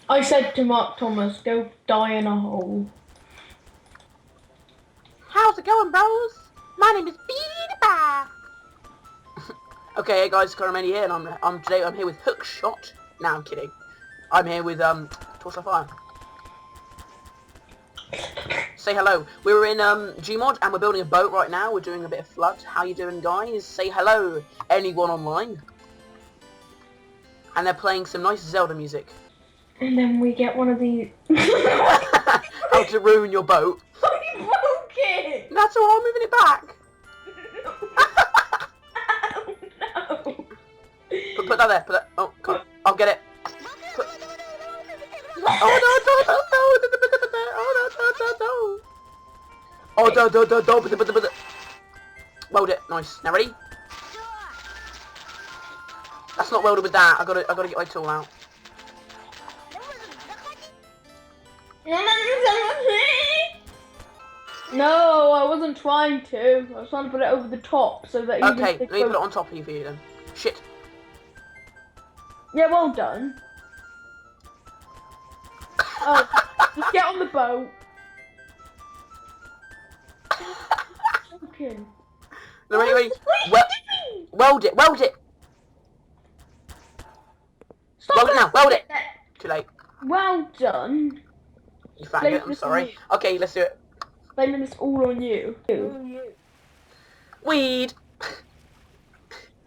I said to Mark Thomas, go die in a hole. How's it going, bros? My name is Beanie. Okay, hey guys, Caramani here, and today I'm here with Hookshot. Nah, I'm kidding. I'm here with Torch of Fire. Say hello. We're in Gmod and we're building a boat right now. We're doing a bit of flood. How you doing, guys? Say hello. Anyone online? And they're playing some nice Zelda music. And then we get one of these. How to ruin your boat. I broke it! That's all. I'm moving it back. No. Put that there. Put that. Oh, God. I'll get it. Oh no! Oh no! Weld it. Nice. Now ready? That's not welded with that. I gotta get my tool out. No, I wasn't trying to. I was trying to put it over the top so that you. Okay, let me put it on top of you for you then. Shit. Yeah, well done. Oh, just get on the boat. Okay. No, ready? Weld it. Weld it. Stop Weld it now. Weld it. Too late. Well done. You faggot. I'm sorry. Okay, let's do it. Blaming this all on you. Weed.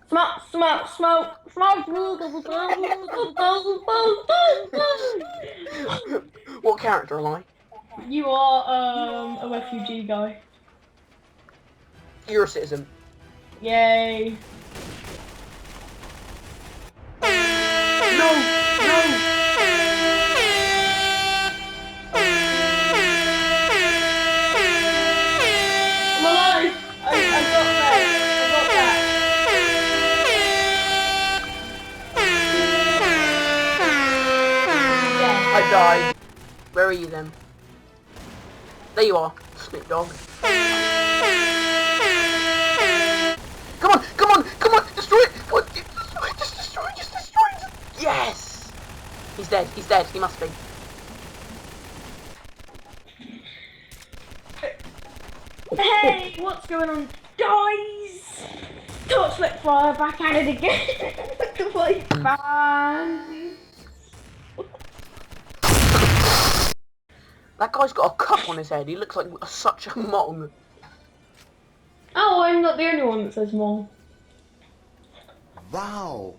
Smoke. What character am I? You are a refugee guy. You're a citizen. Yay. No. I died. Where are you then? There you are, Snoop Dogg. Come on! Destroy it! Just destroy it! Yes! He's dead. He must be. Hey, what's going on, guys? Torchlight Fire back at it again. Like fans. That guy's got a cup on his head. He looks like such a mong. Oh, I'm not the only one that says mong. Wow.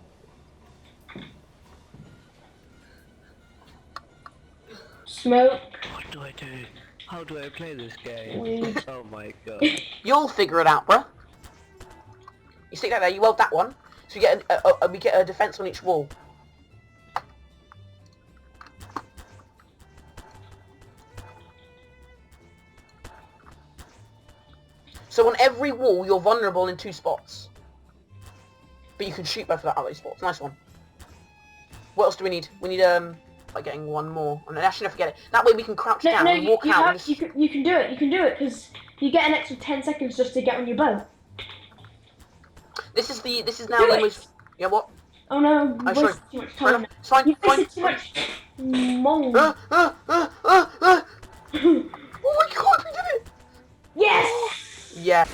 Smoke. What do I do? How do I play this game? Weed. Oh my god. You'll figure it out, bruh. You stick that there. You weld that one, so we get a defense on each wall. So on every wall, you're vulnerable in 2 spots. But you can shoot both of those spots. Nice one. What else do we need? We need, like getting one more. And actually, don't forget it. That way we can crouch down and walk out. You can do it, because you get an extra 10 seconds just to get on your boat. This is now the most... Yeah, what? Oh no, I'm you wasted sorry. too much time. It's fine. You wasted too much... Mong. Oh my god, we did it! Yes! Yeah.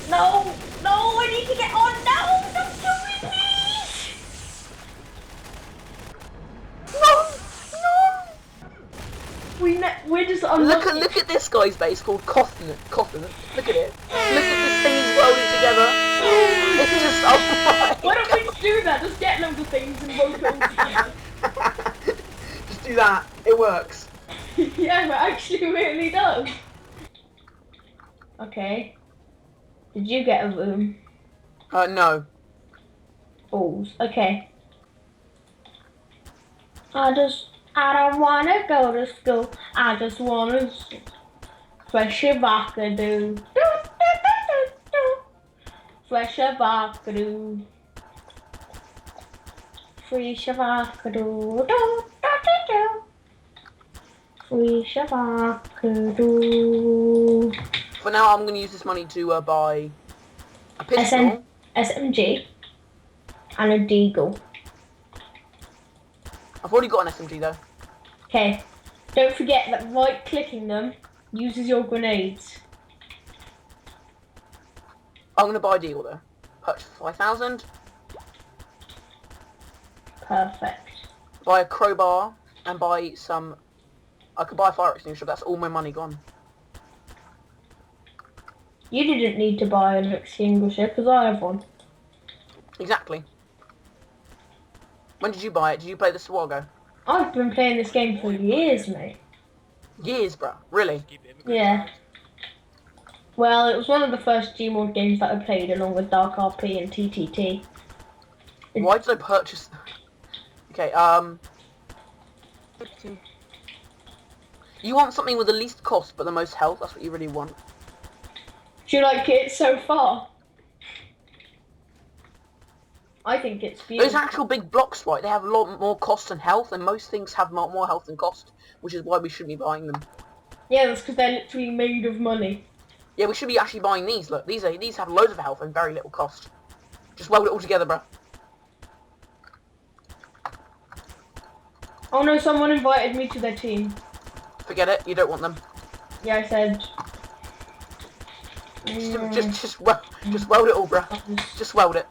No, I need to get on. No, don't do it, please. No. We're just unlucky. Look at this guy's base called Cotton. Look at it. Look at this thing he's welding together. It's just Why don't we just do that? Just get loads of things and rope it all together. Just do that. It works. Yeah, it actually really does. Okay. Did you get a room? No. Balls. Okay. I don't wanna go to school. I just wanna fresh a vakadoo. Fresh a vakadoo. Fresh a vakadoo. Fresh a vakadoo. For now, I'm going to use this money to buy a pistol. SMG and a deagle. I've already got an SMG though. Okay. Don't forget that right-clicking them uses your grenades. I'm gonna buy a deal though. Purchase 5,000. Perfect. Buy a crowbar and buy some. I could buy a fire extinguisher. But that's all my money gone. You didn't need to buy an extinguisher because I have one. Exactly. When did you buy it? Did you play the Swago? I've been playing this game for years, mate. Years, bro. Really? Yeah. Well, it was one of the first Gmod games that I played along with Dark RP and TTT. Why did I purchase? Okay. You want something with the least cost but the most health. That's what you really want. Do you like it so far? I think it's Those beautiful. actual big blocks, right? They have a lot more cost and health, and most things have more health than cost, which is why we shouldn't be buying them. Yeah, that's because they're literally made of money. Yeah, we should be actually buying these. Look, these have loads of health and very little cost. Just weld it all together, bro. Oh no, someone invited me to their team. Forget it. You don't want them. Yeah, I said. Just weld it all, bro. Just weld it.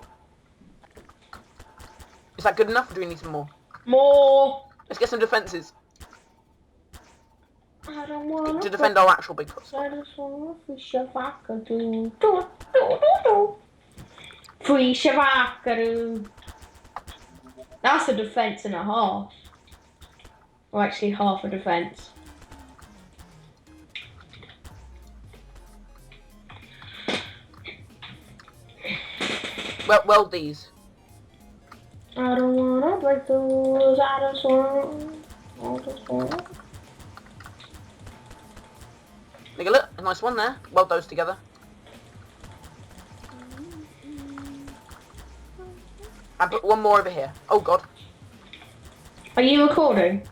Is that good enough, or do we need some more? More. Let's get some defences I don't want to defend our actual big cross. I just want to fish a vacaroo. Free Shavakaru. That's a defense and a half. Or actually half a defense. Well, weld these. I don't wanna break the rules, I just want. Make a look, a nice one there. Weld those together. And put one more over here. Oh god. Are you recording?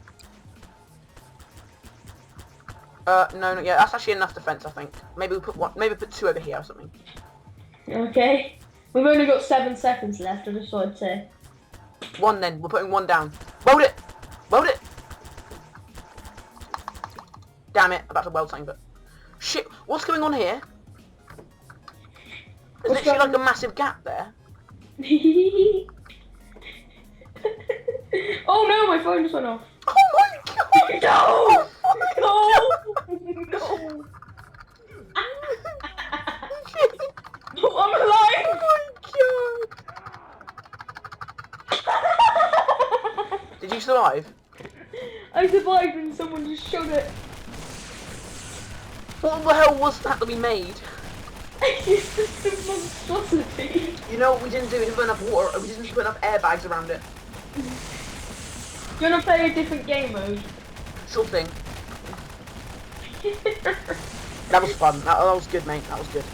No, yeah, that's actually enough defense, I think. Maybe we put one, maybe put two over here or something. Okay. We've only got 7 seconds left, I just thought I'd say. One then, we're putting one down. Weld it! Weld it! Damn it, about to weld something, but... Shit, what's going on here? There's literally like a massive gap there. Oh no, my phone just went off. Oh my god! No! Oh my No! No! I'm alive! Oh my god! Did you survive? I survived and someone just shot it. What the hell was that we made? It's just a monstrosity. You know what we didn't do? We didn't put enough water, we didn't put enough airbags around it. Do you want to play a different game mode? Sure thing. That was fun. That was good, mate. That was good.